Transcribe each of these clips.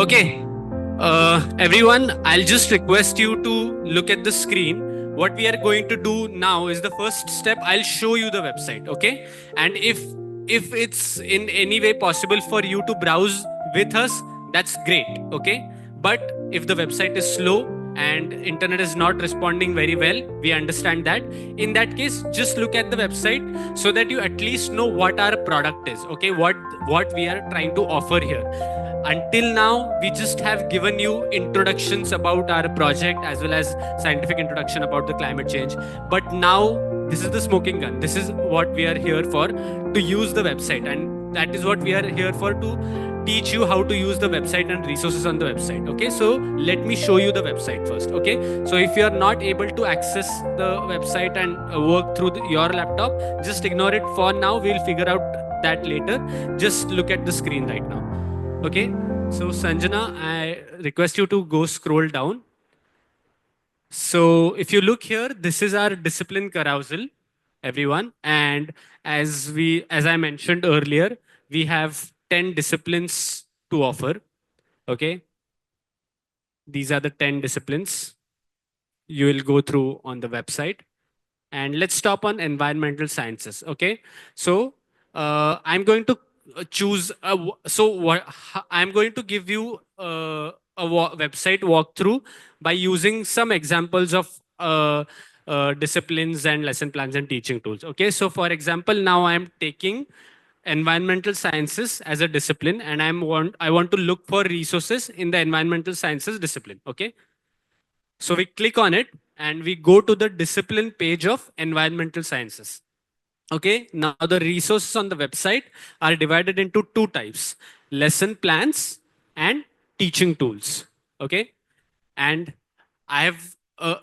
Okay, everyone, I'll just request you to look at the screen. What we are going to do now is the first step. I'll show you the website, okay? And if it's in any way possible for you to browse with us, that's great, okay? But if the website is slow and internet is not responding very well, we understand that. In that case, just look at the website so that you at least know what our product is, okay? What we are trying to offer here. Until now, we just have given you introductions about our project as well as scientific introduction about the climate change. But now, this is the smoking gun. This is what we are here for, to use the website. And that is what we are here for, to teach you how to use the website and resources on the website. Okay, so let me show you the website first. Okay, so if you are not able to access the website and work through your laptop, just ignore it for now. We'll figure out that later. Just look at the screen right now. Okay, so Sanjana, I request you to go scroll down. So if you look here, this is our discipline carousel, everyone. And as I mentioned earlier, we have 10 disciplines to offer. Okay, these are the 10 disciplines you will go through on the website. And let's stop on environmental sciences. Okay, so I'm going to choose I'm going to give you a website walkthrough by using some examples of disciplines and lesson plans and teaching tools. Okay, so for example, now I'm taking environmental sciences as a discipline, and I want to look for resources in the environmental sciences discipline. Okay, so we click on it and we go to the discipline page of environmental sciences. Okay, now the resources on the website are divided into two types: lesson plans and teaching tools. Okay, and I have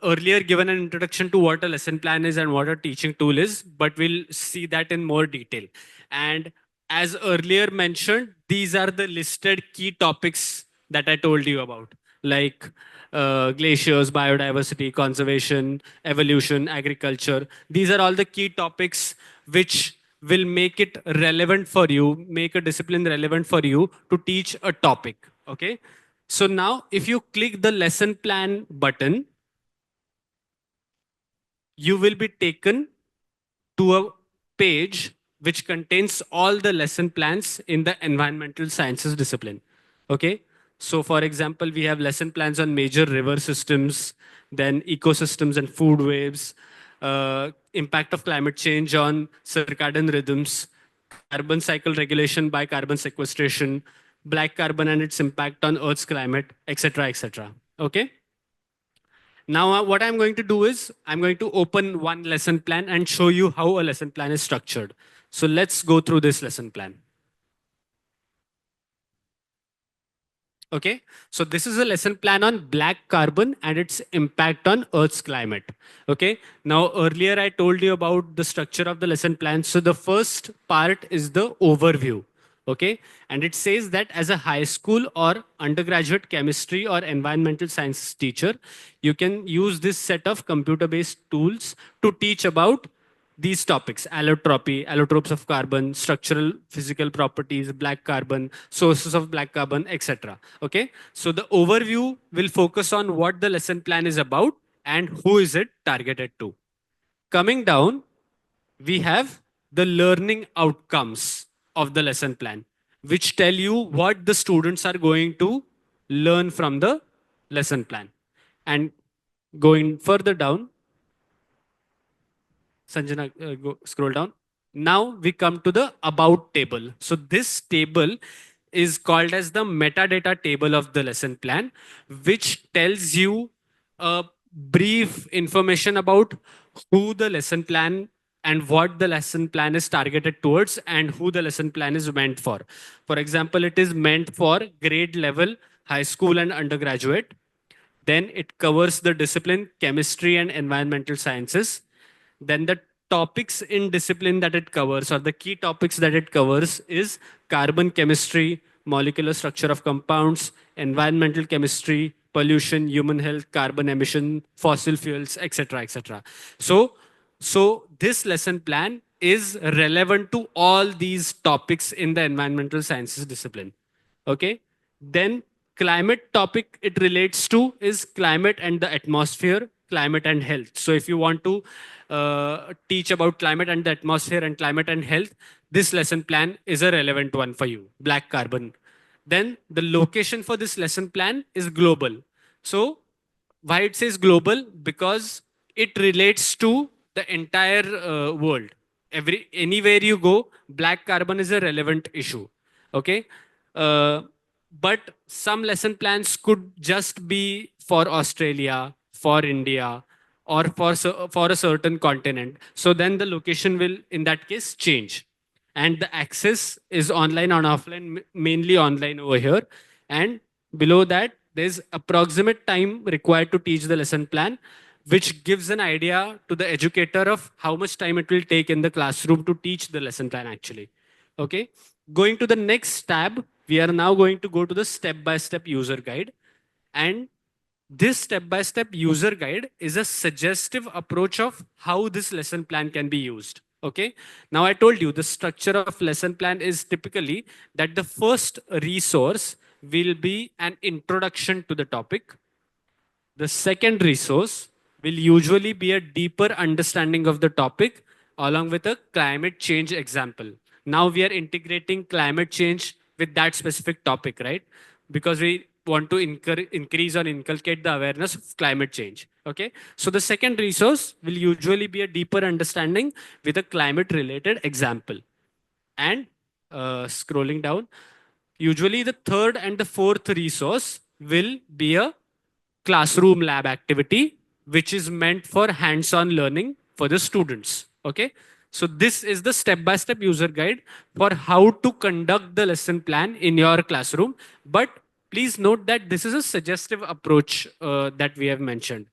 earlier given an introduction to what a lesson plan is and what a teaching tool is, but we'll see that in more detail. And as earlier mentioned, these are the listed key topics that I told you about, like glaciers, biodiversity, conservation, evolution, agriculture. These are all the key topics which will make it relevant for you, make a discipline relevant for you to teach a topic. Okay. So now if you click the lesson plan button, you will be taken to a page which contains all the lesson plans in the environmental sciences discipline. Okay. So for example, we have lesson plans on major river systems, then ecosystems and food waves, impact of climate change on circadian rhythms, carbon cycle regulation by carbon sequestration, black carbon and its impact on Earth's climate, etc., etc. Okay. Now, what I'm going to do is I'm going to open one lesson plan and show you how a lesson plan is structured. So let's go through this lesson plan. Okay, so this is a lesson plan on black carbon and its impact on Earth's climate. Okay, now earlier I told you about the structure of the lesson plan. So the first part is the overview. Okay, and it says that as a high school or undergraduate chemistry or environmental sciences teacher, you can use this set of computer-based tools to teach about these topics: allotropy, allotropes of carbon, structural physical properties, black carbon, sources of black carbon, etc. Okay, so the overview will focus on what the lesson plan is about and who is it targeted to. Coming down, we have the learning outcomes of the lesson plan, which tell you what the students are going to learn from the lesson plan. And going further down, Sanjana, scroll down. Now we come to the about table. So this table is called as the metadata table of the lesson plan, which tells you a brief information about who the lesson plan and what the lesson plan is targeted towards and who the lesson plan is meant for. For example, it is meant for grade level, high school and undergraduate. Then it covers the discipline chemistry and environmental sciences. Then the topics in discipline that it covers, or the key topics that it covers, is carbon chemistry, molecular structure of compounds, environmental chemistry, pollution, human health, carbon emission, fossil fuels, etc., etc. So this lesson plan is relevant to all these topics in the environmental sciences discipline. Okay. Then climate topic it relates to is climate and the atmosphere, climate and health. So if you want to teach about climate and the atmosphere and climate and health, this lesson plan is a relevant one for you, black carbon. Then the location for this lesson plan is global. So why it says global? Because it relates to the entire world. Anywhere you go, black carbon is a relevant issue. Okay. Uh, but some lesson plans could just be for Australia, for India, or for a certain continent. So then the location will, in that case, change. And the access is online and offline, mainly online over here. And below that, there's approximate time required to teach the lesson plan, which gives an idea to the educator of how much time it will take in the classroom to teach the lesson plan actually. Okay. Going to the next tab, we are now going to go to the step-by-step user guide. And this step-by-step user guide is a suggestive approach of how this lesson plan can be used. Okay. Now I told you the structure of lesson plan is typically that the first resource will be an introduction to the topic. The second resource will usually be a deeper understanding of the topic along with a climate change example. Now we are integrating climate change with that specific topic, right? Because we want to increase or inculcate the awareness of climate change. Okay. So the second resource will usually be a deeper understanding with a climate related example. And scrolling down, usually the third and the fourth resource will be a classroom lab activity, which is meant for hands-on learning for the students. Okay. So this is the step-by-step user guide for how to conduct the lesson plan in your classroom. But please note that this is a suggestive approach that we have mentioned.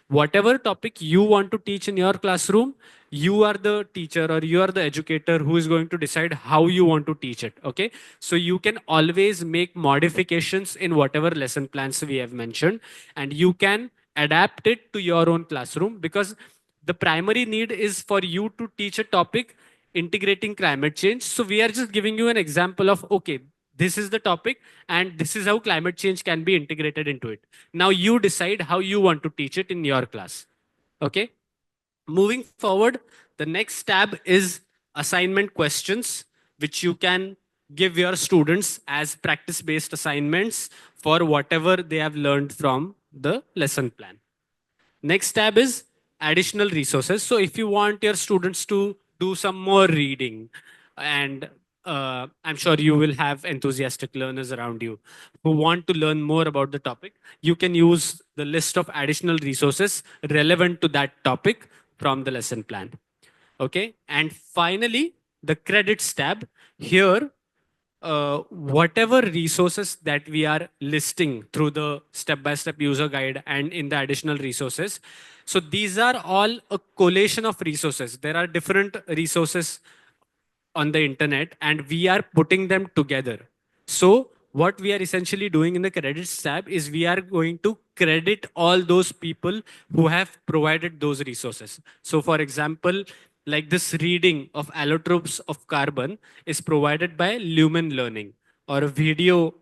Whatever topic you want to teach in your classroom, you are the teacher or you are the educator who is going to decide how you want to teach it. Okay. So you can always make modifications in whatever lesson plans we have mentioned, and you can adapt it to your own classroom, because the primary need is for you to teach a topic integrating climate change. So we are just giving you an example of, okay, this is the topic and this is how climate change can be integrated into it. Now you decide how you want to teach it in your class. Okay. Moving forward, the next tab is assignment questions, which you can give your students as practice-based assignments for whatever they have learned from the lesson plan. Next tab is additional resources. So if you want your students to do some more reading, and I'm sure you will have enthusiastic learners around you who want to learn more about the topic, you can use the list of additional resources relevant to that topic from the lesson plan. Okay. And finally, the credits tab. Here, whatever resources that we are listing through the step-by-step user guide and in the additional resources. So these are all a collation of resources. There are different resources on the internet and we are putting them together. So what we are essentially doing in the credits tab is we are going to credit all those people who have provided those resources. So for example, like this reading of allotropes of carbon is provided by Lumen Learning, or a video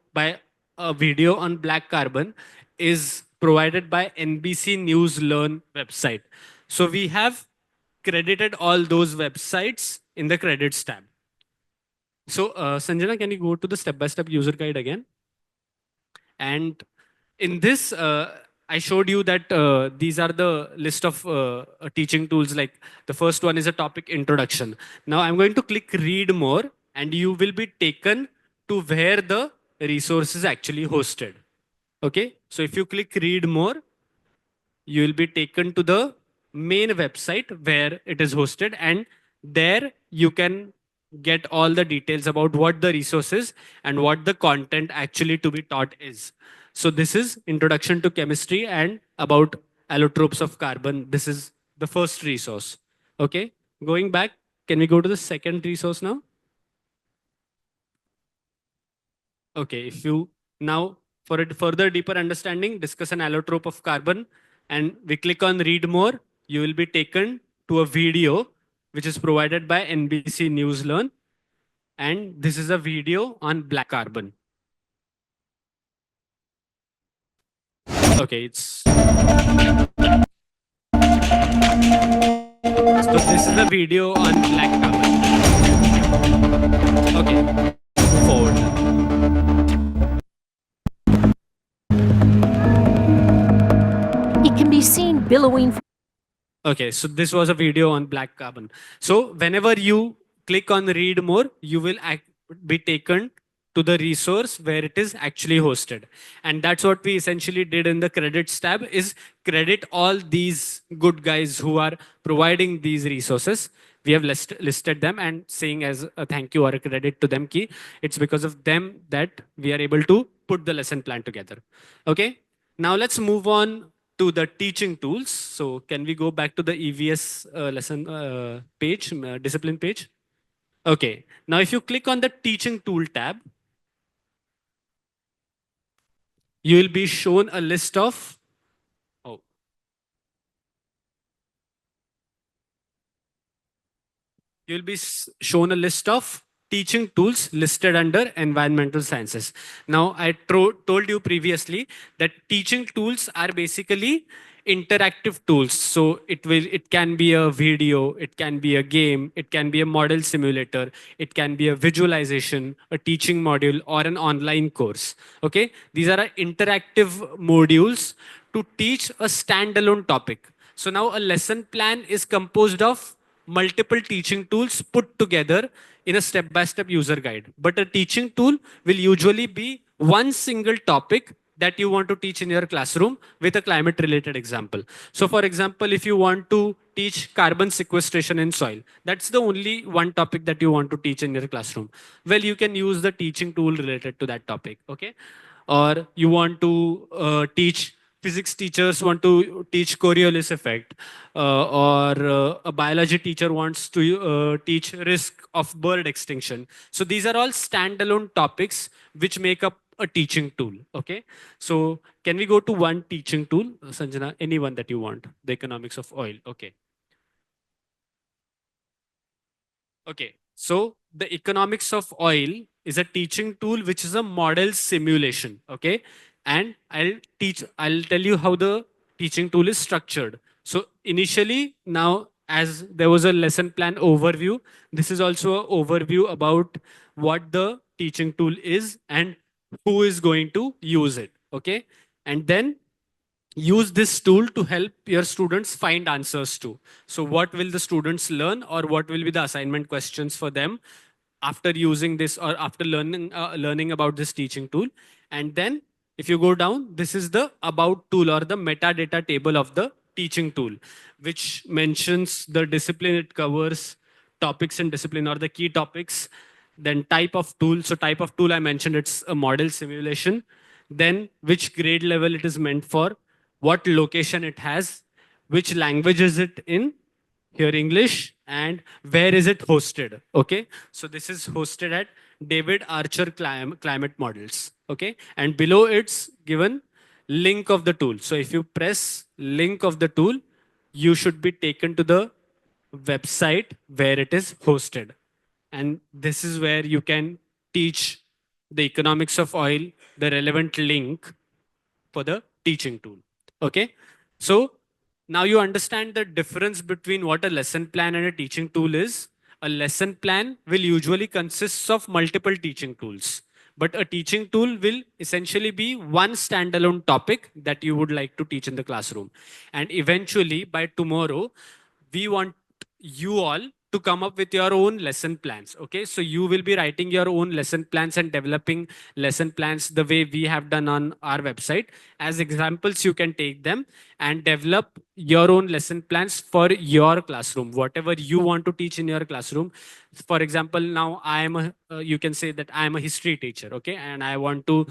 on black carbon is provided by NBC News Learn website. So we have credited all those websites in the credits tab. So Sanjana, can you go to the step-by-step user guide again? And in this, I showed you that these are the list of teaching tools. Like the first one is a topic introduction. Now I'm going to click read more and you will be taken to where the resource is actually hosted. Okay. So if you click read more, you will be taken to the main website where it is hosted, and there you can get all the details about what the resource is and what the content actually to be taught is. So this is introduction to chemistry and about allotropes of carbon. This is the first resource. Okay. Going back, can we go to the second resource now? Okay. If you now, for a further deeper understanding, discuss an allotrope of carbon, and we click on read more, you will be taken to a video which is provided by NBC News Learn. And this is a video on black carbon. Okay, it's so this is the video on black carbon. Okay, move forward. It can be seen billowing. Okay, so this was a video on black carbon. So whenever you click on read more, you will be taken to the resource where it is actually hosted. And that's what we essentially did in the credits tab, is credit all these good guys who are providing these resources. We have listed them and saying as a thank you or a credit to them ki it's because of them that we are able to put the lesson plan together. Okay, now let's move on to the teaching tools. So can we go back to the EVS lesson page, discipline page? Okay, now if you click on the teaching tool tab, you will be shown a list of, you'll be shown a list of teaching tools listed under environmental sciences. Now, I told you previously that teaching tools are basically interactive tools. So it can be a video, it can be a game, it can be a model simulator, it can be a visualization, a teaching module, or an online course. Okay, these are interactive modules to teach a standalone topic. So now a lesson plan is composed of multiple teaching tools put together in a step-by-step user guide. But a teaching tool will usually be one single topic that you want to teach in your classroom with a climate-related example. So for example, if you want to teach carbon sequestration in soil, that's the only one topic that you want to teach in your classroom. Well, you can use the teaching tool related to that topic, okay? Or you want to teach physics teachers want to teach Coriolis effect, or a biology teacher wants to teach risk of bird extinction. So these are all standalone topics which make up a teaching tool. Okay, so can we go to one teaching tool, Sanjana? Any one that you want? The economics of oil. Okay. Okay, so the economics of oil is a teaching tool which is a model simulation. Okay, and I'll tell you how the teaching tool is structured. So initially, now as there was a lesson plan overview, this is also an overview about what the teaching tool is and who is going to use it. Okay, and then use this tool to help your students find answers to. So what will the students learn, or what will be the assignment questions for them after using this, or after learning about this teaching tool? And then if you go down, this is the about tool or the metadata table of the teaching tool, which mentions the discipline it covers, topics in discipline or the key topics, then type of tool. So type of tool I mentioned, it's a model simulation. Then which grade level it is meant for, what location it has, which language is it in, here English, and where is it hosted. Okay, so this is hosted at 𝗕𝗏𝗏𝗏 climate models. Okay, and below it's given link of the tool. So if you press link of the tool, you should be taken to the website where it is hosted. And this is where you can teach the economics of oil, the relevant link for the teaching tool. Okay, so now you understand the difference between what a lesson plan and a teaching tool is. A lesson plan will usually consist of multiple teaching tools, but a teaching tool will essentially be one standalone topic that you would like to teach in the classroom. And eventually by tomorrow, we want you all to come up with your own lesson plans. Okay, so you will be writing your own lesson plans and developing lesson plans the way we have done on our website. As examples, you can take them and develop your own lesson plans for your classroom, whatever you want to teach in your classroom. For example, now I am a, you can say that I am a history teacher, okay, and I want to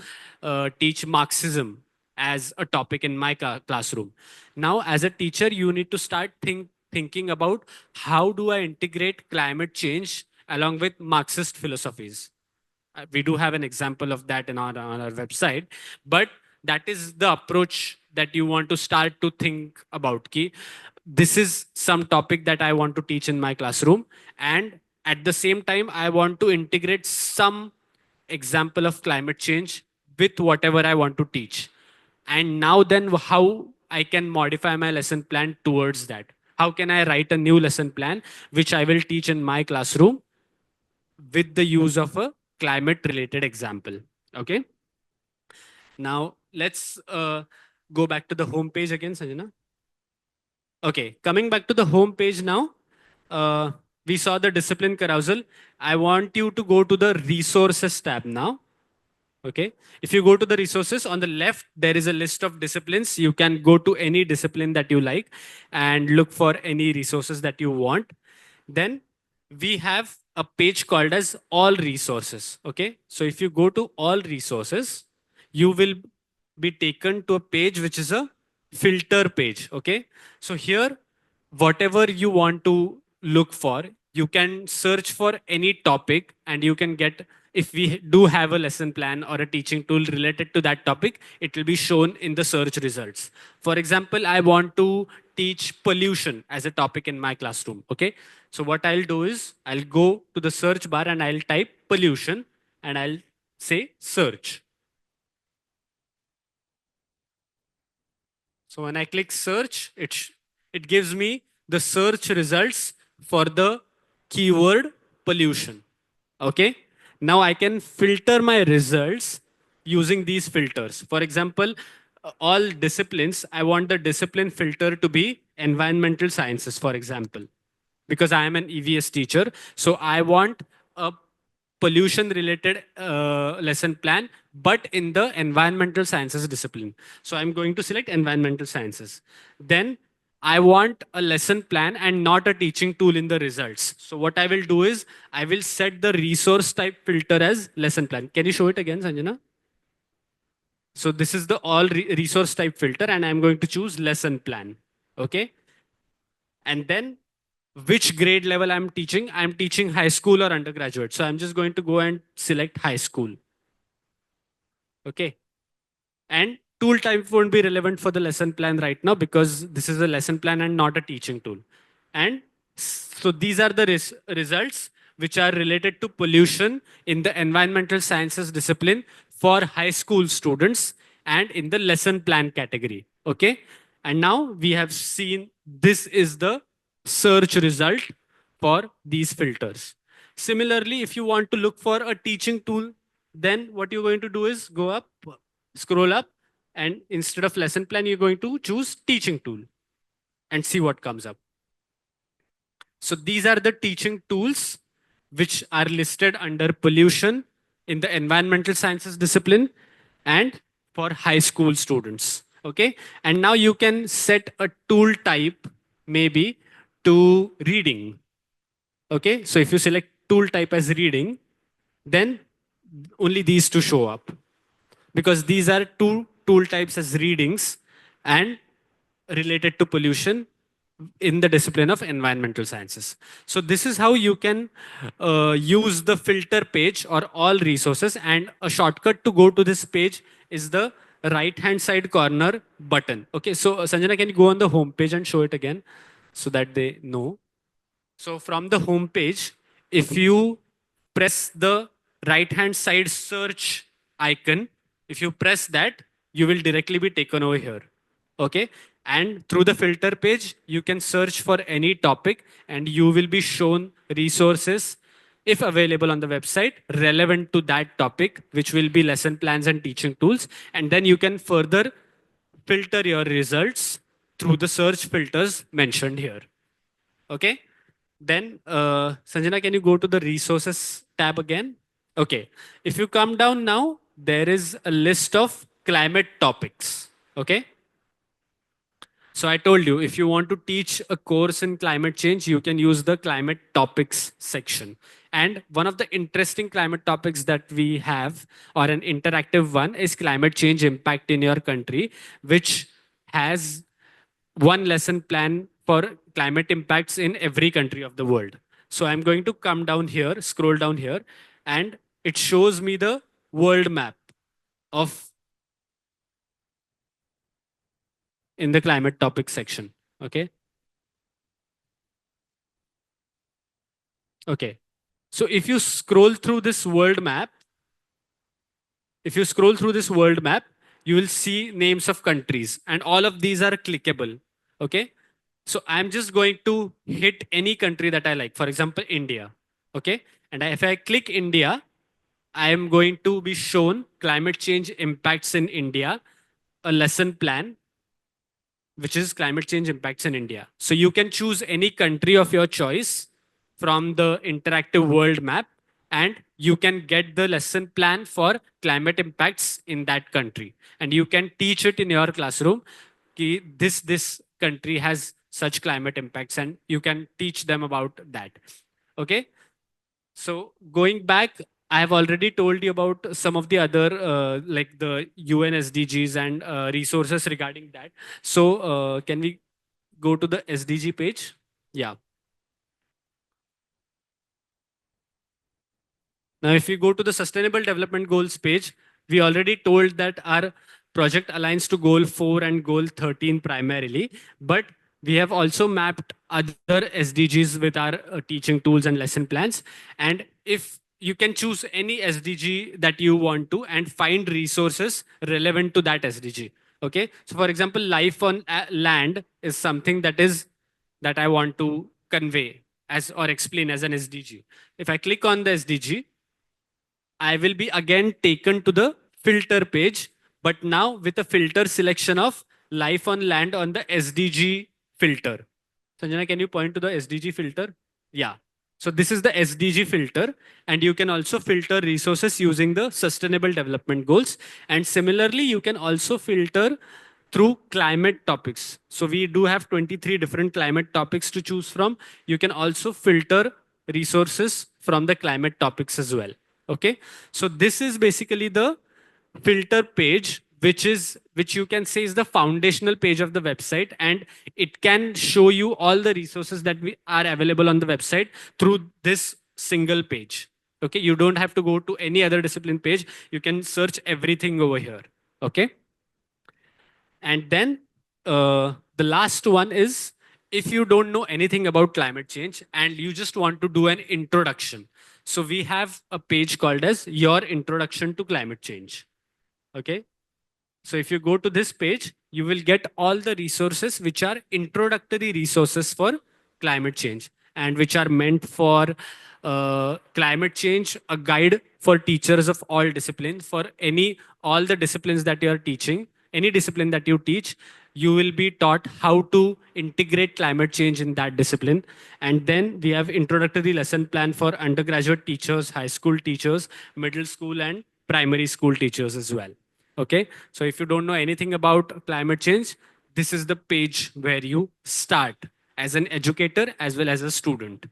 teach Marxism as a topic in my classroom. Now, as a teacher, you need to start thinking about how do I integrate climate change along with Marxist philosophies. We do have an example of that on our website, but that is the approach that you want to start to think about. Ki, this is some topic that I want to teach in my classroom, and at the same time, I want to integrate some example of climate change with whatever I want to teach. And now then how I can modify my lesson plan towards that. How can I write a new lesson plan, which I will teach in my classroom with the use of a climate related example. Okay. Now let's go back to the home page again, Sanjana. Okay, coming back to the home page now. We saw the discipline carousel. I want you to go to the resources tab now. Okay. If you go to the resources on the left, there is a list of disciplines. You can go to any discipline that you like and look for any resources that you want. Then we have a page called as all resources. Okay. So if you go to all resources, you will be taken to a page which is a filter page. Okay. So here, whatever you want to look for, you can search for any topic and you can get, if we do have a lesson plan or a teaching tool related to that topic, it will be shown in the search results. For example, I want to teach pollution as a topic in my classroom. Okay. So what I'll do is I'll go to the search bar and I'll type pollution and I'll say search. So when I click search, it gives me the search results for the keyword pollution. Okay. Now I can filter my results using these filters. For example, all disciplines, I want the discipline filter to be environmental sciences, for example, because I am an EVS teacher. So I want a pollution related lesson plan, but in the environmental sciences discipline. So I'm going to select environmental sciences. Then I want a lesson plan and not a teaching tool in the results. So what I will do is I will set the resource type filter as lesson plan. Can you show it again, Sanjana? So this is the all resource type filter and I'm going to choose lesson plan. Okay. And then which grade level I'm teaching high school or undergraduate. So I'm just going to go and select high school. Okay. And tool type won't be relevant for the lesson plan right now because this is a lesson plan and not a teaching tool. And so these are the results which are related to pollution in the environmental sciences discipline for high school students and in the lesson plan category. Okay. And now we have seen this is the search result for these filters. Similarly, if you want to look for a teaching tool, then what you're going to do is go up, scroll up, and instead of lesson plan, you're going to choose teaching tool and see what comes up. So these are the teaching tools which are listed under pollution in the environmental sciences discipline and for high school students. Okay. And now you can set a tool type maybe to reading. Okay. So if you select tool type as reading, then only these two show up because these are two tool types as readings and related to pollution in the discipline of environmental sciences. So this is how you can use the filter page or all resources, and a shortcut to go to this page is the right hand side corner button. Okay, so Sanjana, can you go on the home page and show it again so that they know? So from the home page, if you press the right hand side search icon, if you press that, you will directly be taken over here. Okay. And through the filter page, you can search for any topic and you will be shown resources, if available on the website, relevant to that topic, which will be lesson plans and teaching tools. And then you can further filter your results through the search filters mentioned here. Okay. Then, Sanjana, can you go to the resources tab again? Okay. If you come down now, there is a list of climate topics. Okay. So I told you, if you want to teach a course in climate change, you can use the climate topics section. And one of the interesting climate topics that we have, or an interactive one, is climate change impact in your country, which has one lesson plan for climate impacts in every country of the world. So I'm going to come down here, scroll down here, and it shows me the world map of in the climate topic section. Okay. Okay. So if you scroll through this world map, you will see names of countries, and all of these are clickable. Okay. So I'm just going to hit any country that I like. For example, India. Okay. And if I click India, I am going to be shown climate change impacts in India, a lesson plan, which is climate change impacts in India. So you can choose any country of your choice from the interactive world map, and you can get the lesson plan for climate impacts in that country. And you can teach it in your classroom. Ki this country has such climate impacts, and you can teach them about that. Okay. So going back, I have already told you about some of the other like the UN SDGs and resources regarding that. So can we go to the SDG page? Yeah. Now, if we go to the Sustainable Development Goals page, we already told that our project aligns to Goal 4 and Goal 13 primarily, but we have also mapped other SDGs with our teaching tools and lesson plans. And if you can choose any SDG that you want to and find resources relevant to that SDG. Okay. So for example, life on land is something that I want to convey as or explain as an SDG. If I click on the SDG, I will be again taken to the filter page, but now with a filter selection of life on land on the SDG filter. Sanjana, can you point to the SDG filter? Yeah. So this is the SDG filter, and you can also filter resources using the Sustainable Development Goals. And similarly, you can also filter through climate topics. So we do have 23 different climate topics to choose from. You can also filter resources from the climate topics as well. Okay. So this is basically the filter page, which you can say is the foundational page of the website, and it can show you all the resources that are available on the website through this single page. Okay. You don't have to go to any other discipline page. You can search everything over here. Okay. And then the last one is, if you don't know anything about climate change and you just want to do an introduction. So we have a page called as Your Introduction to Climate Change. Okay. So if you go to this page, you will get all the resources which are introductory resources for climate change and which are meant for climate change, a guide for teachers of all disciplines, for all the disciplines that you are teaching, any discipline that you teach, you will be taught how to integrate climate change in that discipline. And then we have introductory lesson plan for undergraduate teachers, high school teachers, middle school and primary school teachers as well. Okay. So if you don't know anything about climate change, this is the page where you start as an educator as well as a student.